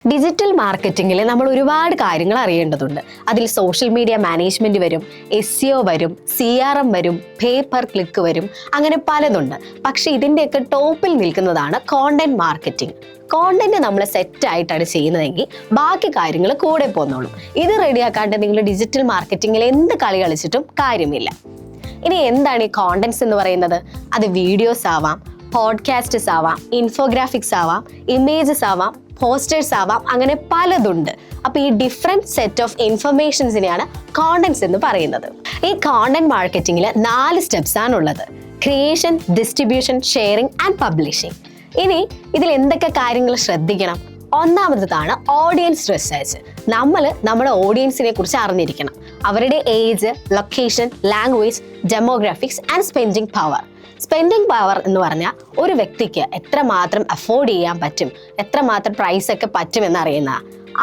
Digital മാർക്കറ്റിംഗിൽ നമ്മൾ ഒരുപാട് കാര്യങ്ങൾ അറിയേണ്ടതുണ്ട്. അതിൽ സോഷ്യൽ മീഡിയ മാനേജ്മെന്റ് വരും, SEO വരും, CRM വരും, പേ പെർ ക്ലിക്ക് വരും, അങ്ങനെ പലതുണ്ട്. പക്ഷെ ഇതിൻ്റെയൊക്കെ ടോപ്പിൽ നിൽക്കുന്നതാണ് കോണ്ടന്റ് മാർക്കറ്റിംഗ്. കോണ്ടന്റ് നമ്മൾ സെറ്റ് ആയിട്ടാണ് ചെയ്യുന്നതെങ്കിൽ ബാക്കി കാര്യങ്ങൾ കൂടെ പോന്നോളും. ഇത് റെഡിയാക്കാണ്ട് നിങ്ങൾ ഡിജിറ്റൽ മാർക്കറ്റിംഗിൽ എന്ത് കളി കളിച്ചിട്ടും കാര്യമില്ല. ഇനി എന്താണ് ഈ കോണ്ടന്റ്സ് എന്ന് പറയുന്നത്? അത് വീഡിയോസ് ആവാം, പോഡ്കാസ്റ്റ്സ് ആവാം, ഇൻഫോഗ്രാഫിക്സ് ആവാം, ഇമേജസ് ആവാം, പോസ്റ്റേഴ്സ് ആവാം, അങ്ങനെ പലതുണ്ട്. അപ്പൊ ഈ ഡിഫറെന്റ് സെറ്റ് ഓഫ് ഇൻഫർമേഷൻസിനെയാണ് കോണ്ടന്റ്സ് എന്ന് പറയുന്നത്. ഈ കോണ്ടന്റ് മാർക്കറ്റിംഗിൽ 4 സ്റ്റെപ്സ് ആണുള്ളത്: creation, distribution, sharing and publishing. ഇനി ഇതിൽ എന്തൊക്കെ കാര്യങ്ങൾ ശ്രദ്ധിക്കണം? ഒന്നാമതാണ് ഓഡിയൻസ് റിസർച്ച്. നമ്മൾ നമ്മുടെ ഓഡിയൻസിനെ കുറിച്ച് അറിഞ്ഞിരിക്കണം. അവരുടെ age, location, language, demographics and spending power. Spending power എന്ന് പറഞ്ഞാൽ ഒരു വ്യക്തിക്ക് എത്രമാത്രം അഫോർഡ് ചെയ്യാൻ പറ്റും, എത്രമാത്രം പ്രൈസ് ഒക്കെ പറ്റുമെന്ന് അറിയുന്ന.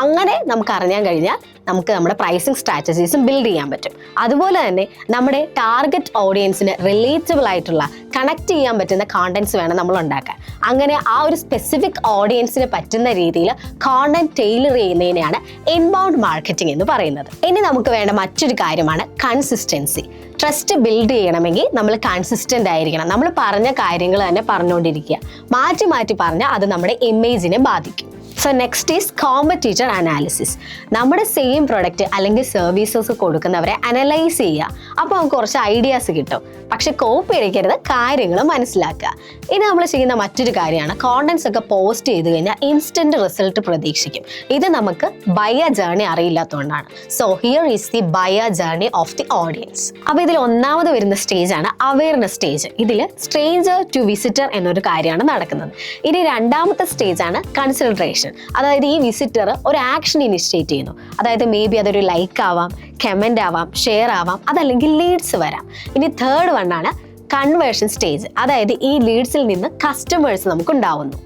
അങ്ങനെ നമുക്ക് അറിയാൻ കഴിഞ്ഞാൽ നമുക്ക് നമ്മുടെ പ്രൈസിങ് സ്ട്രാറ്റജീസും ബിൽഡ് ചെയ്യാൻ പറ്റും. അതുപോലെ തന്നെ നമ്മുടെ ടാർഗറ്റ് ഓഡിയൻസിന് റിലേറ്റബിൾ ആയിട്ടുള്ള കണക്ട് ചെയ്യാൻ പറ്റുന്ന കോണ്ടന്റ്സ് വേണം നമ്മൾ ഉണ്ടാക്കാൻ. അങ്ങനെ ആ ഒരു സ്പെസിഫിക് ഓഡിയൻസിന് പറ്റുന്ന രീതിയിൽ കോണ്ടന്റ് ടൈലർ ചെയ്യുന്നതിനെയാണ് ഇൻബൗണ്ട് മാർക്കറ്റിംഗ് എന്ന് പറയുന്നത്. ഇനി നമുക്ക് വേണ്ട മറ്റൊരു കാര്യമാണ് കൺസിസ്റ്റൻസി. ട്രസ്റ്റ് ബിൽഡ് ചെയ്യണമെങ്കിൽ നമ്മൾ കൺസിസ്റ്റന്റ് ആയിരിക്കണം. നമ്മൾ പറഞ്ഞ കാര്യങ്ങൾ തന്നെ പറഞ്ഞുകൊണ്ടിരിക്കുക. മാറ്റി മാറ്റി പറഞ്ഞാൽ അത് നമ്മുടെ ഇമേജിനെ ബാധിക്കും. So next is competitor analysis. നമ്മുടെ സെയിം പ്രൊഡക്റ്റ് അല്ലെങ്കിൽ സർവീസസ് കൊടുക്കുന്നവരെ അനലൈസ് ചെയ്യുക. അപ്പോൾ നമുക്ക് കുറച്ച് ഐഡിയാസ് കിട്ടും. പക്ഷെ കോപ്പി അടിക്കരുത്, കാര്യങ്ങൾ മനസ്സിലാക്കുക. ഇനി നമ്മൾ ചെയ്യുന്ന മറ്റൊരു കാര്യമാണ് കോണ്ടന്റ്സ് ഒക്കെ പോസ്റ്റ് ചെയ്ത് കഴിഞ്ഞാൽ ഇൻസ്റ്റന്റ് റിസൾട്ട് പ്രതീക്ഷിക്കും. ഇത് നമുക്ക് ബയർ ജേർണി അറിയില്ലാത്തതുകൊണ്ടാണ്. So here is the buyer journey of the audience. അപ്പോൾ ഇതിൽ ഒന്നാമത് വരുന്ന സ്റ്റേജ് ആണ് അവയർനെസ് സ്റ്റേജ്. ഇതിൽ സ്ട്രേഞ്ചർ ടു വിസിറ്റർ എന്നൊരു കാര്യമാണ് നടക്കുന്നത്. ഇനി രണ്ടാമത്തെ സ്റ്റേജ് ആണ് കൺസിഡറേഷൻ. അതായത് ഈ വിസിറ്റർ ഒരു ആക്ഷൻ ഇനിഷ്യേറ്റ് ചെയ്യുന്നു. അതായത് മേ ബി അതൊരു ലൈക്ക് ആവാം, കമന്റ് ആവാം, ഷെയർ ആവാം, അതല്ലെങ്കിൽ ലീഡ്സ് വരാം. ഇനി തേർഡ് വണ്ണാണ് കൺവേർഷൻ സ്റ്റേജ്. അതായത് ഈ ലീഡ്സിൽ നിന്ന് കസ്റ്റമേഴ്സ് നമുക്ക് ഉണ്ടാവുന്നു.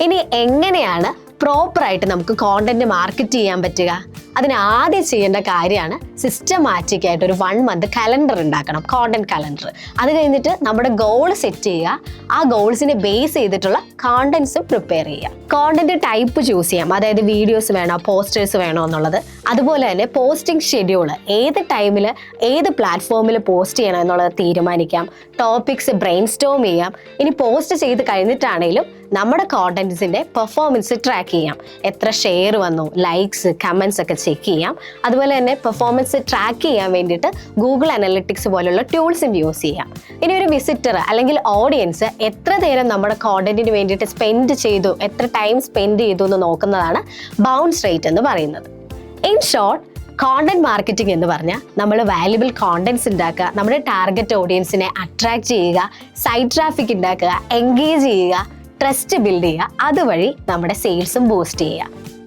ഇനി എങ്ങനെയാണ് പ്രോപ്പറായിട്ട് നമുക്ക് കോണ്ടന്റ് മാർക്കറ്റ് ചെയ്യാൻ പറ്റുക? അതിന് ആദ്യം ചെയ്യേണ്ട കാര്യമാണ് സിസ്റ്റമാറ്റിക് ആയിട്ട് ഒരു 1 month കലണ്ടർ ഉണ്ടാക്കണം, കോണ്ടന്റ് കലണ്ടർ. അത് കഴിഞ്ഞിട്ട് നമ്മുടെ ഗോൾ സെറ്റ് ചെയ്യുക. ആ ഗോൾസിനെ ബേസ് ചെയ്തിട്ടുള്ള കോണ്ടന്റ്സ് പ്രിപ്പയർ ചെയ്യുക. കോണ്ടന്റ് ടൈപ്പ് ചൂസ് ചെയ്യാം. അതായത് വീഡിയോസ് വേണോ, പോസ്റ്റേഴ്സ് വേണോ എന്നുള്ളത്. അതുപോലെ തന്നെ പോസ്റ്റിംഗ് ഷെഡ്യൂൾ, ഏത് ടൈമിൽ ഏത് പ്ലാറ്റ്ഫോമിൽ പോസ്റ്റ് ചെയ്യണം എന്നുള്ളത് തീരുമാനിക്കാം. ടോപ്പിക്സ് ബ്രെയിൻ സ്റ്റോം ചെയ്യാം. ഇനി പോസ്റ്റ് ചെയ്ത് കഴിഞ്ഞിട്ടാണെങ്കിലും നമ്മുടെ കോണ്ടന്റ്സിന്റെ പെർഫോമൻസ് ട്രാക്ക് ചെയ്യാം. എത്ര ഷെയർ വന്നു, ലൈക്സ്, കമന്റ്സ് ഒക്കെ ചെക്ക് ചെയ്യാം. അതുപോലെ തന്നെ പെർഫോമൻസ് ട്രാക്ക് ചെയ്യാൻ വേണ്ടിയിട്ട് ഗൂഗിൾ അനലിറ്റിക്സ് പോലുള്ള ടൂൾസും യൂസ് ചെയ്യാം. ഇനി ഒരു വിസിറ്റർ അല്ലെങ്കിൽ ഓഡിയൻസ് എത്ര നേരം നമ്മുടെ കോണ്ടന്റിന് വേണ്ടിയിട്ട് സ്പെൻഡ് ചെയ്തു, എത്ര ടൈം സ്പെൻഡ് ചെയ്തു എന്ന് നോക്കുന്നതാണ് ബൗൺസ് റേറ്റ് എന്ന് പറയുന്നത്. ഇൻ ഷോർട്ട്, കോണ്ടന്റ് മാർക്കറ്റിംഗ് എന്ന് പറഞ്ഞാൽ നമ്മൾ വാല്യുബിൾ കോണ്ടന്റ്സ് ഉണ്ടാക്കുക, നമ്മുടെ ടാർഗറ്റ് ഓഡിയൻസിനെ അട്രാക്ട് ചെയ്യുക, സൈറ്റ് ട്രാഫിക് ഉണ്ടാക്കുക, എൻഗേജ് ചെയ്യുക, ട്രസ്റ്റ് ബിൽഡ് ചെയ്യുക, അതുവഴി നമ്മുടെ സെയിൽസും ബൂസ്റ്റ് ചെയ്യുക.